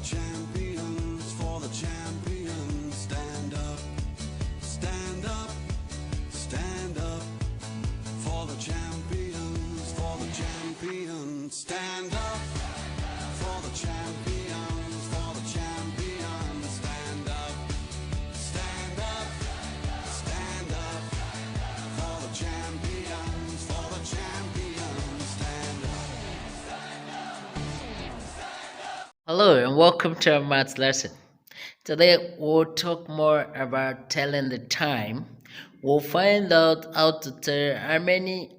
champions, for the champions. Stand up, stand up, stand up. For the champions, for the champions. Stand up, for the champions, for the champions. Stand up, stand up, stand up. For the champions, for the champions. Stand up. Hello and welcome to our maths lesson. Today we'll talk more about telling the time. We'll find out how to tell how many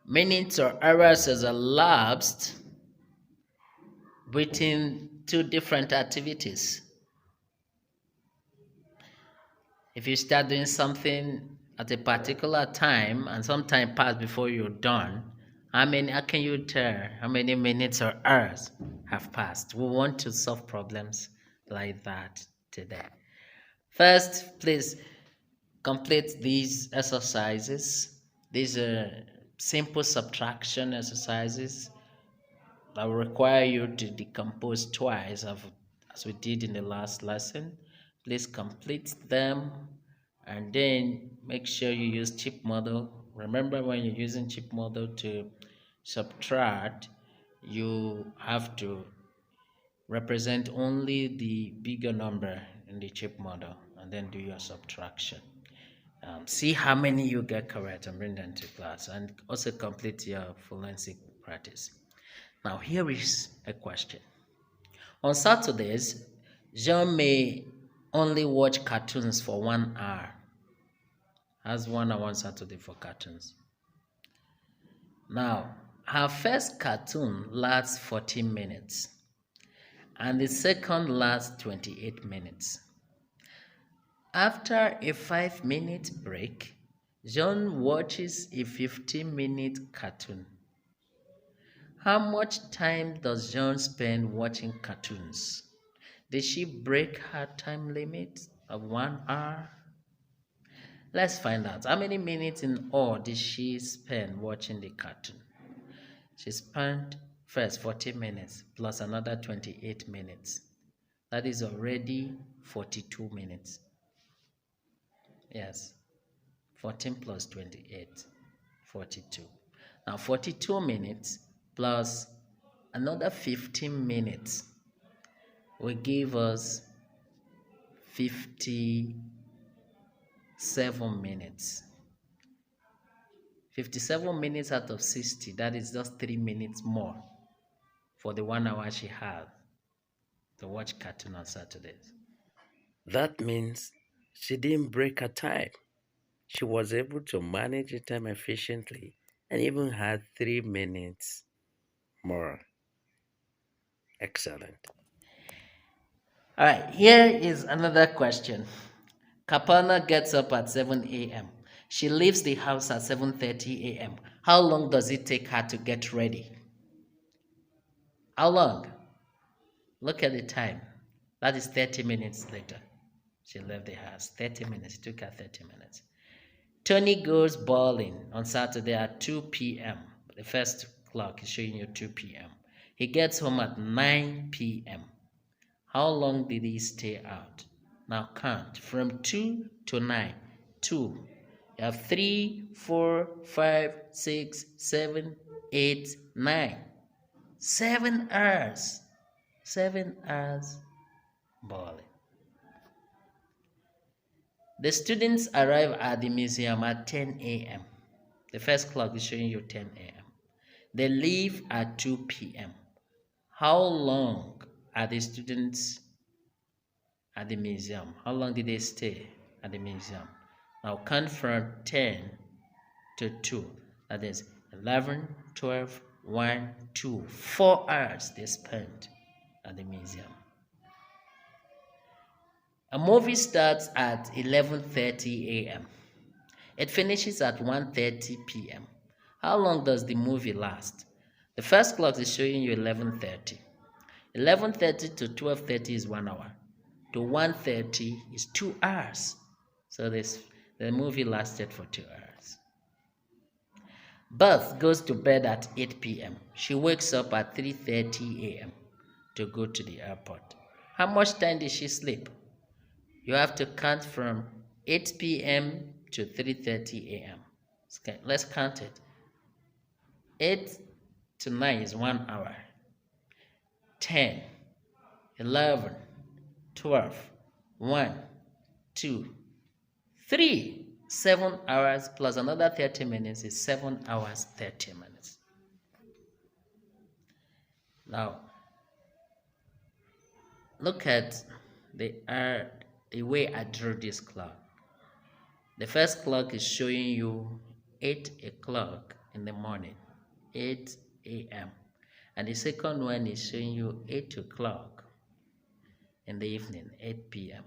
minutes or hours has elapsed between two different activities. If you start doing something at a particular time and some time passed before you're done, how can you tell how many minutes or hours have passed? We want to solve problems like that today. First, please complete these exercises. These are simple subtraction exercises that will require you to decompose twice as we did in the last lesson. Please complete them and then make sure you use chip model. Remember, when you're using chip model to subtract, you have to represent only the bigger number in the chip model and then do your subtraction. See how many you get correct and bring them to class, and also complete your forensic practice. Now here is a question. On Saturdays, Jean may only watch cartoons for 1 hour. Has 1 hour on Saturday for cartoons. Now, her first cartoon lasts 14 minutes and the second lasts 28 minutes. After a 5-minute break, John watches a 15-minute cartoon. How much time does John spend watching cartoons? Did she break her time limit of 1 hour? Let's find out. How many minutes in all did she spend watching the cartoon? She spent first 40 minutes plus another 28 minutes. That is already 42 minutes. Yes, 14 plus 28, 42. Now 42 minutes plus another 15 minutes will give us 57 minutes. 57 minutes out of 60, that is just 3 minutes more for the 1 hour she had to watch cartoon on Saturdays. That means she didn't break her time. She was able to manage the time efficiently and even had 3 minutes more. Excellent. All right, here is another question. Kapana gets up at 7 a.m. She leaves the house at 7:30 a.m. How long does it take her to get ready? How long? Look at the time. That is 30 minutes later. She left the house. 30 minutes. It took her 30 minutes. Tony goes bowling on Saturday at 2 p.m. The first clock is showing you 2 p.m. He gets home at 9 p.m. How long did he stay out? Now count from 2 to 9. 2. You have 3, 4, 5, 6, 7, 8, 9. 7 hours. 7 hours bowling. The students arrive at the museum at 10 a.m. The first clock is showing you 10 a.m. They leave at 2 p.m. How long are the students at the museum? How long did they stay at the museum? Now count from 10 to 2. That is 11, 12, 1, 2. 4 hours they spent at the museum. A movie starts at 11:30 a.m. It finishes at 1:30 p.m. How long does the movie last? The first clock is showing you 11:30. 11:30 to 12:30 is 1 hour. To 1:30 is 2 hours. So the movie lasted for 2 hours. Beth goes to bed at 8 p.m. She wakes up at 3:30 a.m. to go to the airport. How much time did she sleep? You have to count from 8 p.m. to 3:30 a.m. Let's count it. 8 to 9 is 1 hour. 10, 11, 12, 1, 2, 3. 7 hours plus another 30 minutes is 7 hours 30 minutes. Now, look at the way I drew this clock. The first clock is showing you 8 o'clock in the morning, 8 a.m. And the second one is showing you 8 o'clock in the evening, 8 p.m.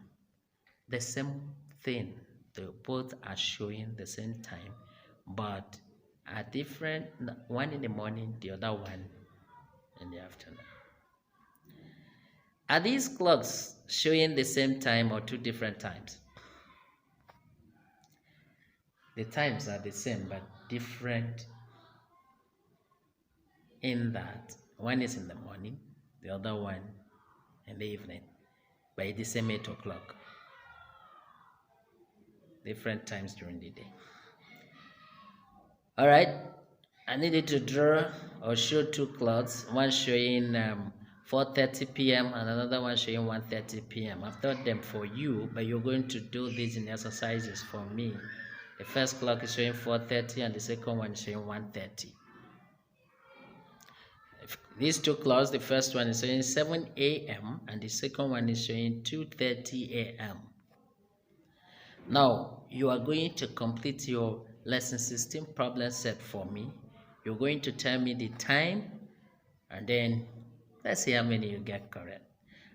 The same thing, they both are showing the same time, but are different, one in the morning, the other one in the afternoon. Are these clocks showing the same time or two different times? The times are the same but different in that one is in the morning, the other one in the evening, but it's the same 8 o'clock. Different times during the day. All right, I needed to draw or show two clocks, one showing 4:30 p.m. and another one showing 1:30 p.m. I've taught them for you, but you're going to do these in exercises for me. The first clock is showing 4:30 and the second one is showing 1:30. These two clocks, the first one is showing 7 a.m. and the second one is showing 2:30 a.m. Now, you are going to complete your lesson 16 problem set for me. You're going to tell me the time and then let's see how many you get correct.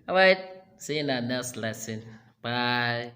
All right, see you in our next lesson. Bye.